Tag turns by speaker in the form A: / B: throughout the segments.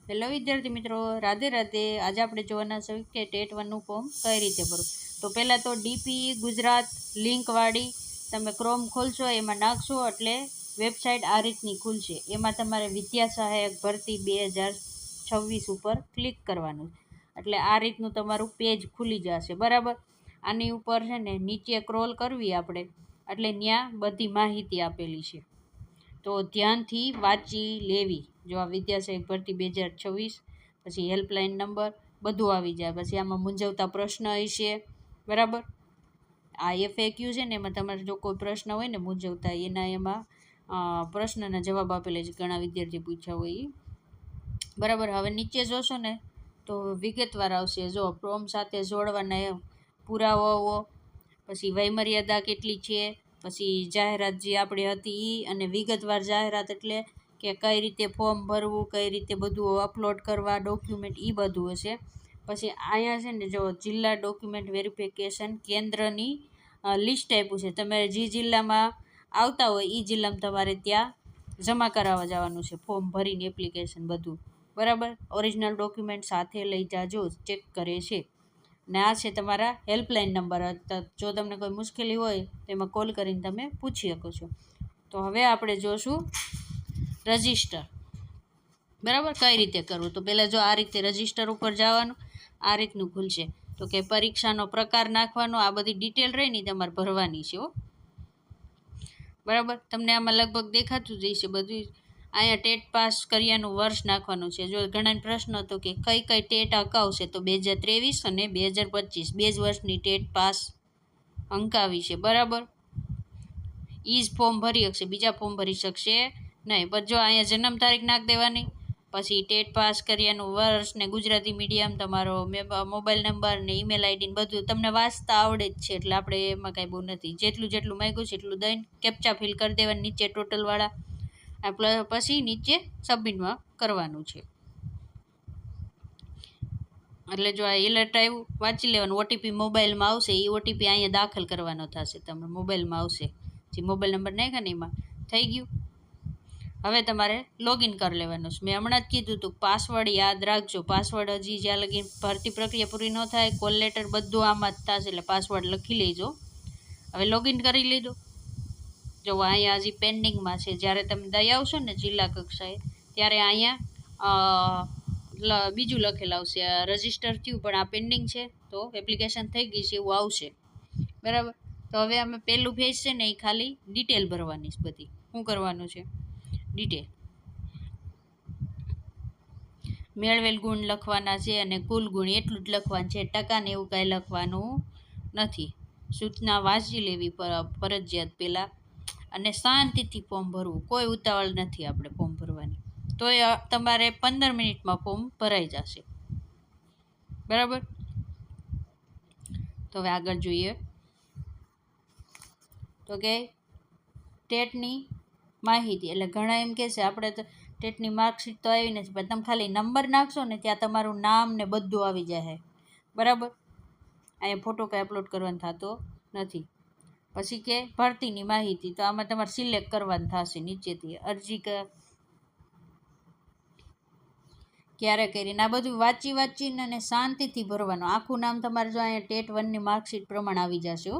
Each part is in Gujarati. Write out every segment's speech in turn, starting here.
A: હેલો વિદ્યાર્થી મિત્રો, રાધે રાધે. આજે આપણે જોવાના છે કે ટેટ 1નું ફોર્મ કઈ રીતે ભરવું. તો પહેલાં તો ડીપી ગુજરાત લિંકવાળી તમે ક્રોમ ખોલશો, એમાં નાખશો એટલે વેબસાઇટ આ રીતની ખુલશે. એમાં તમારે વિદ્યા સહાયક ભરતી 2026 ઉપર ક્લિક કરવાનું, એટલે આ રીતનું તમારું પેજ ખુલી જશે. બરાબર, આની ઉપર છે ને નીચે સ્ક્રોલ કરવી આપણે, એટલે ત્યાં બધી માહિતી આપેલી છે, તો ધ્યાનથી વાંચી લેવી. જો આ વિદ્યાસહાયક ભરતી 2026, પછી હેલ્પલાઇન નંબર બધું આવી જાય. પછી આમાં મૂંઝવતા પ્રશ્ન હશે. બરાબર, આ FAQ છે ને, એમાં તમારે જો કોઈ પ્રશ્ન હોય ને મૂંઝવતા, એમાં પ્રશ્નના જવાબ આપેલા છે, ઘણા વિદ્યાર્થી પૂછ્યા હોય એ. બરાબર, હવે નીચે જોશો ને તો વિગતવાર આવશે. જો ફોર્મ સાથે જોડવાના પુરાવાઓ, પછી વયમર્યાદા કેટલી છે, પછી જાહેરાત જે આપણી હતી એ, અને વિગતવાર જાહેરાત એટલે કે કઈ રીતે ફોર્મ ભરવું, કઈ રીતે બધું અપલોડ કરવા ડોક્યુમેન્ટ, એ બધું હશે. પછી અહીંયા છે ને જો જિલ્લા ડોક્યુમેન્ટ વેરિફિકેશન કેન્દ્રની લિસ્ટ આપ્યું છે. તમે જે જિલ્લામાં આવતા હોય એ જિલ્લામાં તમારે ત્યાં જમા કરાવવા જવાનું છે, ફોર્મ ભરીને એપ્લિકેશન બધું. બરાબર, ઓરિજિનલ ડોક્યુમેન્ટ સાથે લઈ જાજો, ચેક કરે છે. ને આ છે તમારા હેલ્પલાઇન નંબર. જો તમને કોઈ મુશ્કેલી હોય તો એમાં કોલ કરીને તમે પૂછી શકો છો. તો હવે આપણે જોશું રજિસ્ટર. બરાબર, કઈ રીતે કરવું. તો પહેલાં જો આ રીતે રજિસ્ટર ઉપર જવાનું, આ રીતનું ખુલશે. તો કે પરીક્ષાનો પ્રકાર નાખવાનો, આ બધી ડિટેલ રહી ને તમારે ભરવાની છે. બરાબર, તમને આમાં લગભગ દેખાતું જ હશે બધું. અહીંયા ટેટ પાસ કર્યાનું વર્ષ નાખવાનું છે. જો ઘણા પ્રશ્ન હતો કે કઈ કઈ ટેટ અકાવશે, તો 2023 અને 2025 બે જ વર્ષની ટેટ પાસ અંકાવી છે. બરાબર, ઈ જ ફોર્મ ભરી શકશે, બીજા ફોર્મ ભરી શકશે નહીં. પણ જો અહીંયા જન્મ તારીખ નાખી દેવાની, પછી ટેટ પાસ કર્યાનું વર્ષ ને ગુજરાતી મીડિયમ, તમારો મોબાઈલ નંબર ને ઈમેલ આઈડી બધું તમને વાંચતા આવડે જ છે, એટલે આપણે એમાં કાંઈ બહુ નથી. જેટલું માંગ્યું છે એટલું દઈને કેપ્ચા ફિલ કરી દેવાની નીચે ટોટલવાળા, પછી નીચે સબમિટમાં કરવાનું છે. એટલે જો આ એલર્ટ આવ્યું, વાંચી લેવાનું. ઓટીપી મોબાઈલમાં આવશે, એ ઓટીપી અહીંયા દાખલ કરવાનો થશે, તમારા મોબાઈલમાં આવશે. જે મોબાઈલ નંબર નાખ્યા ને એમાં થઈ ગયું. હવે તમારે લોગિન કરી લેવાનું છે. મેં હમણાં જ કીધું હતું, પાસવર્ડ યાદ રાખજો. પાસવર્ડ હજી જ્યાં લગી ભરતી પ્રક્રિયા પૂરી ન થાય, કોલ લેટર બધું આમાં જ થશે, એટલે પાસવર્ડ લખી લેજો. હવે લોગિન કરી લીધું. જો અહીંયા હજી પેન્ડિંગમાં છે. જ્યારે તમે દઈ આવશો ને જિલ્લા કક્ષાએ, ત્યારે અહીંયા બીજું લખેલું આવશે, રજિસ્ટર થયું પણ આ પેન્ડિંગ છે, તો એપ્લિકેશન થઈ ગઈ છે એવું આવશે. બરાબર, તો હવે અમે પહેલું પેજ છે ને એ ખાલી ડિટેલ ભરવાની છે બધી. શું કરવાનું છે? ડિટેલ મેળવેલ ગુણ લખવાના છે, અને કુલ ગુણ એટલું જ લખવાનું છે. ટકા ને એવું કાંઈ લખવાનું નથી. સૂચના વાંચી લેવી ફરજિયાત પહેલાં, અને શાંતિથી ફોર્મ ભરવું. કોઈ ઉતાવળ નથી આપણે ફોર્મ ભરવાની. તો એ તમારે 15 મિનિટમાં ફોર્મ ભરાઈ જશે. બરાબર, તો હવે આગળ જોઈએ. તો કે ટેટની માહિતી, એટલે ઘણા એમ કહેશે આપણે તો ટેટની માર્કશીટ તો આવી નથી, પણ તમે ખાલી નંબર નાખશો ને ત્યાં તમારું નામ ને બધું આવી જાય. બરાબર, અહીંયા ફોટો કંઈ અપલોડ કરવાનો થતો નથી. પછી કે ભરતીની માહિતી, તો આમાં તમારે સિલેક્ટ કરવાનું થશે નીચેથી. અરજી ક્યારે કરીને આ બધું વાંચીને અને શાંતિથી ભરવાનું. આખું નામ તમારે જો અહીંયા ટેટ 1ની માર્કશીટ પ્રમાણે આવી જશે.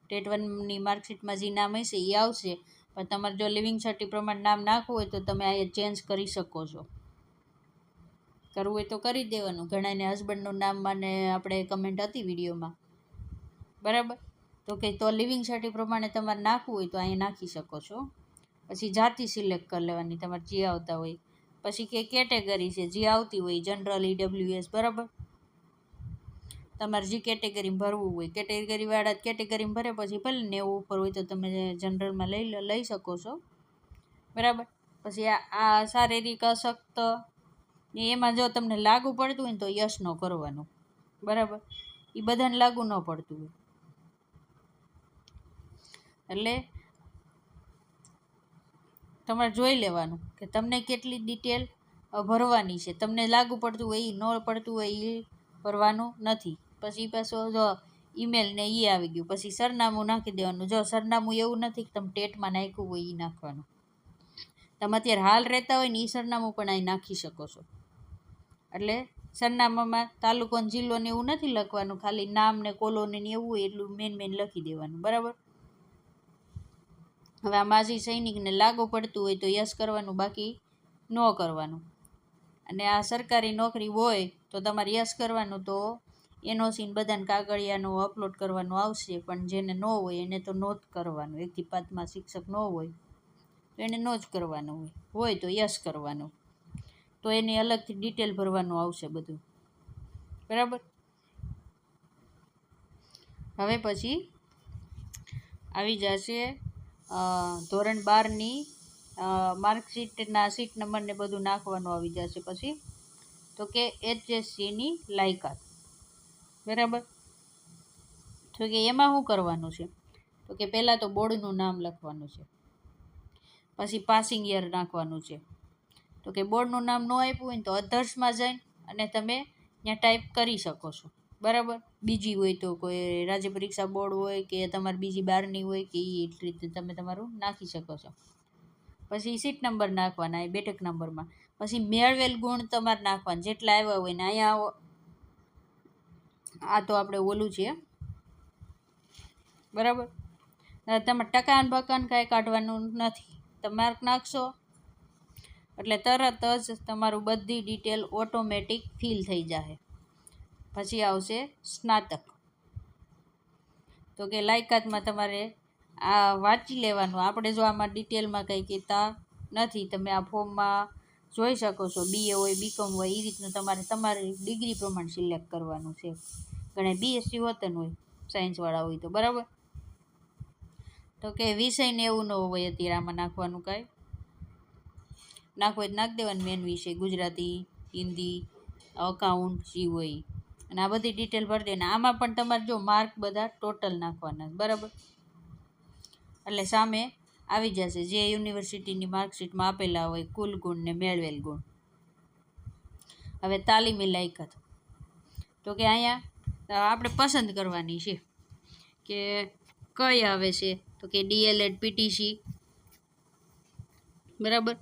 A: ટેટ 1ની માર્કશીટમાં જે નામ હશે એ આવશે, પણ તમારે જો લિવિંગ સર્ટી પ્રમાણે નામ નાખવું હોય તો તમે અહીંયા ચેન્જ કરી શકો છો. કરવું હોય તો કરી દેવાનું. ઘણાને હસબન્ડનું નામ મને આપણે કમેન્ટ હતી વિડીયોમાં. બરાબર, તો કે તો લિવિંગ સર્ટી પ્રમાણે તમારે નાખવું હોય તો અહીંયા નાખી શકો છો. પછી જાતિ સિલેક્ટ કરી લેવાની તમારે જે આવતા હોય. પછી કે કેટેગરી છે જે આવતી હોય, જનરલ, EWS. બરાબર, તમારે જે કેટેગરીમાં ભરવું હોય, કેટેગરીવાળા કેટેગરીમાં ભરે, પછી ભલે 90 ઉપર હોય તો તમે જનરલમાં લઈ શકો છો. બરાબર, પછી આ શારીરિક અશક્ત ને એમાં જો તમને લાગુ પડતું હોય ને તો યસ નો કરવાનું. બરાબર, એ બધાને લાગુ ન પડતું હોય, એટલે તમારે જોઈ લેવાનું કે તમને કેટલી ડિટેલ ભરવાની છે. તમને લાગુ પડતું હોય એ, ન પડતું હોય એ ભરવાનું નથી. પછી પાછું જો ઈમેલ ને એ આવી ગયું, પછી સરનામું નાખી દેવાનું. જો સરનામું એવું નથી કે તમે ટેટમાં નાખ્યું હોય એ નાખવાનું. તમે અત્યારે હાલ રહેતા હોય ને એ સરનામું પણ અહીં નાખી શકો છો. એટલે સરનામામાં તાલુકો ને જિલ્લો ને એવું નથી લખવાનું, ખાલી નામ ને કોલોની ને એવું હોય એટલું મેન લખી દેવાનું. બરાબર. હવે આ માજી સૈનિકને લાગુ પડતું હોય તો યસ કરવાનું, બાકી નો કરવાનું. અને આ સરકારી નોકરી હોય તો તમારે યસ કરવાનું, તો એનઓસી ને બધાને કાગળિયાનું અપલોડ કરવાનું આવશે. પણ જેને ન હોય એને તો નો જ કરવાનું. 1 થી 5માં શિક્ષક ન હોય તો એને નો જ કરવાનું હોય તો યસ કરવાનું. તો એની અલગથી ડિટેલ ભરવાનું આવશે બધું. બરાબર. હવે પછી આવી જશે ધોરણ 12ની માર્કશીટના સીટ નંબર ને બધું નાખવાનું આવી જશે. પછી તો કે HSCની લાયકાત. બરાબર. તો કે એમાં શું કરવાનું છે, તો કે પહેલાં તો બોર્ડનું નામ લખવાનું છે, પછી પાસિંગ યર નાખવાનું છે. તો કે બોર્ડનું નામ ન આપ્યું હોય ને તો અધર્સમાં જઈને અને તમે ત્યાં ટાઈપ કરી શકો છો. બરાબર. બીજી હોય તો કોઈ રાજ્ય પરીક્ષા બોર્ડ હોય કે તમારે બીજી 12ની હોય કે એ એટલી રીતે તમે તમારું નાખી શકો છો. પછી સીટ નંબર નાખવાના એ બેઠક નંબરમાં. પછી મેળવેલ ગુણ તમારે નાખવાના જેટલા આવ્યા હોય ને. અહીંયા આ તો આપણે ઓલું છે. બરાબર. તમે ટકાન બકાન કાંઈ કાઢવાનું નથી. તમે માર્ક નાખશો એટલે તરત જ તમારું બધી ડિટેલ ઓટોમેટિક ફિલ થઈ જશે. પછી આવશે સ્નાતક. તો કે લાયકાતમાં તમારે આ વાંચી લેવાનું. આપણે જો આમાં ડિટેલમાં કંઈ કહેતા નથી, તમે આ ફોર્મમાં જોઈ શકો છો. BA હોય, BCom હોય, એ રીતનું તમારે તમારી ડિગ્રી પ્રમાણે સિલેક્ટ કરવાનું છે. ઘણે BSc હોતું હોય સાયન્સવાળા હોય તો. બરાબર. તો કે વિષયને એવું ન હોય અત્યારે આમાં નાખવાનું કાંઈ. નાખવું હોય તો નાખી દેવાનું. મેન વિષય ગુજરાતી, હિન્દી, અકાઉન્ટ જે હોય. અને આ બધી ડિટેલ ભરી દે. અને આમાં પણ તમારે જો માર્ક બધા ટોટલ નાખવાના. બરાબર. એટલે સામે આવી જશે જે યુનિવર્સિટીની માર્કશીટમાં આપેલા હોય કુલ ગુણ ને મેળવેલ ગુણ. હવે તાલીમી લાયકાત. તો કે અહીંયા આપણે પસંદ કરવાની છે કે કઈ આવે છે. તો કે DLED PTC. બરાબર.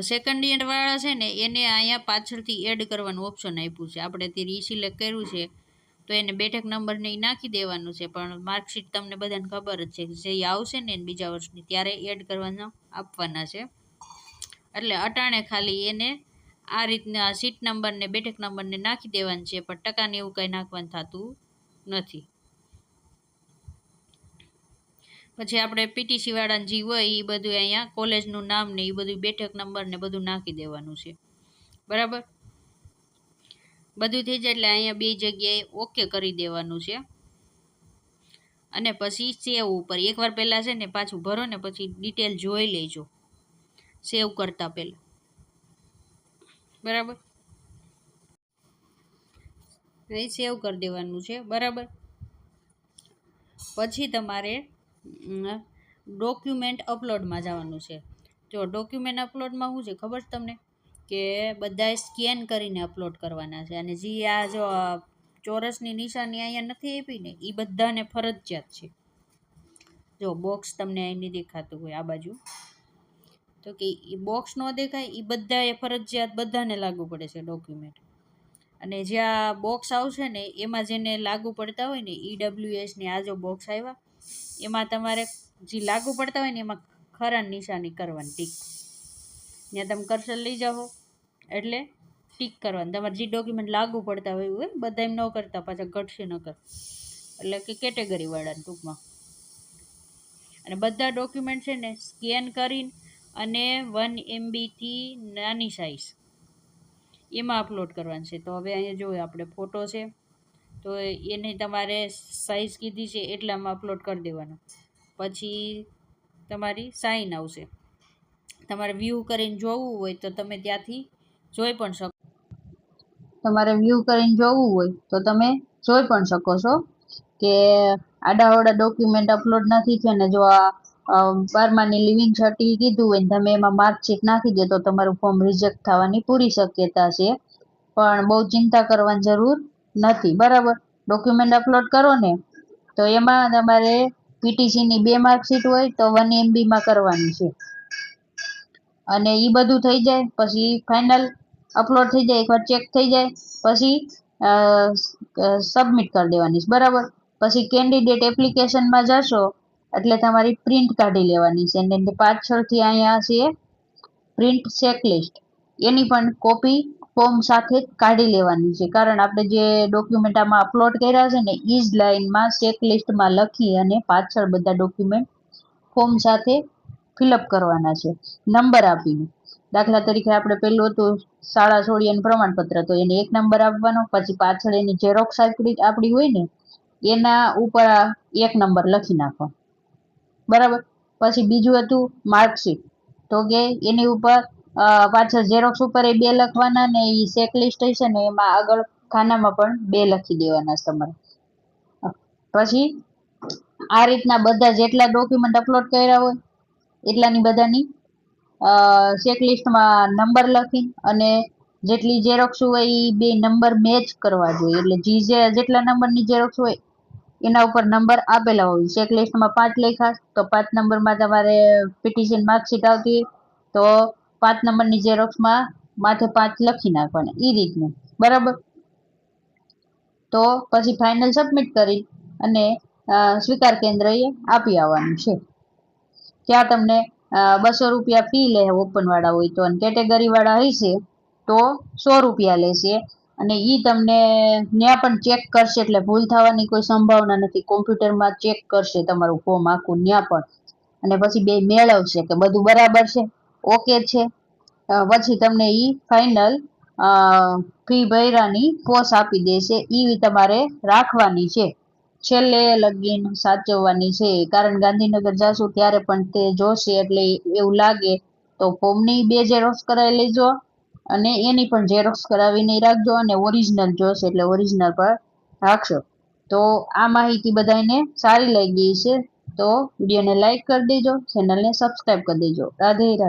A: સેકન્ડ યર વાળા છે ને એને અહીંયા પાછળથી એડ કરવાનું ઓપ્શન આપ્યું છે. આપણે અત્યારે સિલેક્ટ કર્યું છે તો એને બેઠક નંબર ને નાખી દેવાનું છે. પણ માર્કશીટ તમને બધાને ખબર જ છે કે જે આવશે ને બીજા વર્ષની ત્યારે એડ કરવાના આપવાના છે. એટલે અટાણે ખાલી એને આ રીતના સીટ નંબર ને બેઠક નંબરને નાખી દેવાનું છે. પણ ટકાને એવું કંઈ નાખવાનું થતું નથી. પછી આપણે PTC વાળાને જે હોય એ બધું અહીંયા કોલેજનું નામ ને એ બધું બેઠક નંબર ને બધું નાખી દેવાનું છે. બરાબર. બધું થઈ જાય એટલે અહીંયા 2 જગ્યાએ ઓકે કરી દેવાનું છે. અને પછી સેવ ઉપર એકવાર પહેલાં છે ને પાછું ભરો ને પછી ડિટેલ જોઈ લેજો સેવ કરતા પહેલાં. બરાબર. અહીં સેવ કરી દેવાનું છે. બરાબર. પછી તમારે ડોક્યુમેન્ટ અપલોડમાં જવાનું છે. જો ડોક્યુમેન્ટ અપલોડમાં શું છે ખબર છે તમને, કે બધાએ સ્કેન કરીને અપલોડ કરવાના છે. અને જે આ જો ચોરસની નિશાની અહીંયા નથી આપી ને એ બધાને ફરજિયાત છે. જો બોક્સ તમને અહીં નહીં દેખાતું હોય આ બાજુ, તો કે એ બોક્સ ન દેખાય એ બધાએ ફરજિયાત બધાને લાગુ પડે છે ડોક્યુમેન્ટ. અને જ્યાં બોક્સ આવશે ને એમાં જેને લાગુ પડતા હોય ને EWS ની આ જો બોક્સ આવ્યા એમાં તમારે જે લાગુ પડતા હોય ને એમાં ખરા નિશાની કરવાની ટીક. ત્યાં તમે કર્સર લઈ જાઓ એટલે ટીક કરવાનું. તમારે જે ડોક્યુમેન્ટ લાગુ પડતા હોય બધા એમ ન કરતા, પાછા ઘટશે ન કર એટલે કે કેટેગરીવાળાને ટૂંકમાં. અને બધા ડોક્યુમેન્ટ છે ને સ્કેન કરીને અને 1 MB થી નાની સાઇઝ એમાં અપલોડ કરવાનું છે. તો હવે અહીંયા જોઈએ આપણે ફોટો છે તો એને તમારે સાઇઝ કીધી છે એટલામાં અપલોડ કરી દેવાનું. પછી તમારી સાઇન આવશે. તમારે વ્યૂ કરીને જોવું હોય તો તમે ત્યાંથી જોઈ પણ શકો. તમારે વ્યૂ કરીને જોવું હોય તો તમે જોઈ પણ શકો છો કે આડાવડા ડોક્યુમેન્ટ અપલોડ નથી છે. ને જો આ 12માની લિવિંગ સર્ટિફિકેટ કીધું હોય ને તમે એમાં માર્કશીટ નાખી દો તો તમારું ફોર્મ રિજેક્ટ થવાની પૂરી શક્યતા છે. પણ બહુ ચિંતા કરવાની જરૂર નથી. બરાબર. ડોક્યુમેન્ટ અપલોડ કરો ને તો એમાં તમારે PTCની 2 માર્કશીટ હોય તો 1 MBમાં કરવાની છે.
B: અને એ બધું થઈ જાય પછી ફાઇનલ અપલોડ થઈ જાય, એકવાર ચેક થઈ જાય પછી સબમિટ કરી દેવાની છે, બરાબર. પછી કેન્ડિડેટ એપ્લિકેશનમાં જશો એટલે તમારી પ્રિન્ટ કાઢી લેવાની છે, અને પાછળથી અહીંયા છે પ્રિન્ટ ચેકલિસ્ટ, એની પણ કોપી ફોર્મ સાથે કાઢી લેવાની છે, કારણ આપણે જે ડોક્યુમેન્ટ આમાં અપલોડ કર્યા છે ને એ જ લાઈનમાં ચેકલિસ્ટમાં લખી અને પાછળ બધા ડોક્યુમેન્ટ ફોર્મ સાથે ફિલઅપ કરવાના છે, નંબર આપીને. દાખલા તરીકે આપણે પેલું હતું શાળા છોડી અને પ્રમાણપત્ર, તો એને 1 નંબર આપવાનો, પછી પાછળ એની ઝેરોક્સ આપણી હોય ને એના ઉપર 1 નંબર લખી નાખો, બરાબર. પછી બીજું હતું માર્કશીટ, તો કે એની ઉપર પાછળ ઝેરોક્સ ઉપર એ 2 લખવાના, ને એ ચેકલિસ્ટ છે ને એમાં આગળ ખાનામાં પણ 2 લખી દેવાના છે તમારે. પછી આ રીતના બધા જેટલા ડોક્યુમેન્ટ અપલોડ કર્યા હોય એટલાની બધાની ચેકલિસ્ટમાં નંબર લખી અને જેટલી ઝેરોક્સ હોય એ 2 નંબર મેચ કરવા જોઈએ, એટલે જેટલા નંબરની ઝેરોક્સ હોય એના ઉપર નંબર આપેલા હોય. ચેકલિસ્ટમાં 5 લખ્યા તો 5 નંબરમાં તમારે પીટીસી માર્કશીટ આવતી હોય તો 5 નંબરની ઝેરોક્સમાં માથે 5 લખી નાખવાના, એ રીતનું, બરાબર. તો પછી ફાઇનલ સબમિટ કરી અને સ્વીકાર કેન્દ્રએ આપી આવવાનું છે. ત્યાં તમને 200 રૂપિયા ફી લે ઓપન વાળા હોય તો, અને કેટેગરી વાળા હશે તો 100 રૂપિયા લેશે, અને ઈ તમને ત્યાં પણ ચેક કરશે, એટલે ભૂલ થવાની કોઈ સંભાવના નથી. કોમ્પ્યુટરમાં ચેક કરશે તમારું ફોર્મ આખું ત્યાં પણ, અને પછી 2 મેળવશે કે બધું બરાબર છે, ઓકે છે, પછી તમને ઈ ફાઇનલ ફી ભર્યાની પોસ આપી દેશે. ઈ તમારે રાખવાની છે, છેલ્લે લગીન સાચવવાની છે, કારણ ગાંધીનગર જાશો ત્યારે પણ તે જોશે, એટલે એવું લાગે તો ફોર્મની 2 ઝેરોક્સ કરાવી લેજો અને એની પણ ઝેરોક્સ કરાવીને રાખજો, અને ઓરિજિનલ જોશે એટલે ઓરિજિનલ પર રાખશો. તો આ માહિતી બધાને સારી લાગી છે તો વિડીયોને લાઈક કરી દેજો, ચેનલને સબસ્ક્રાઈબ કરી દેજો. રાધે રાધે.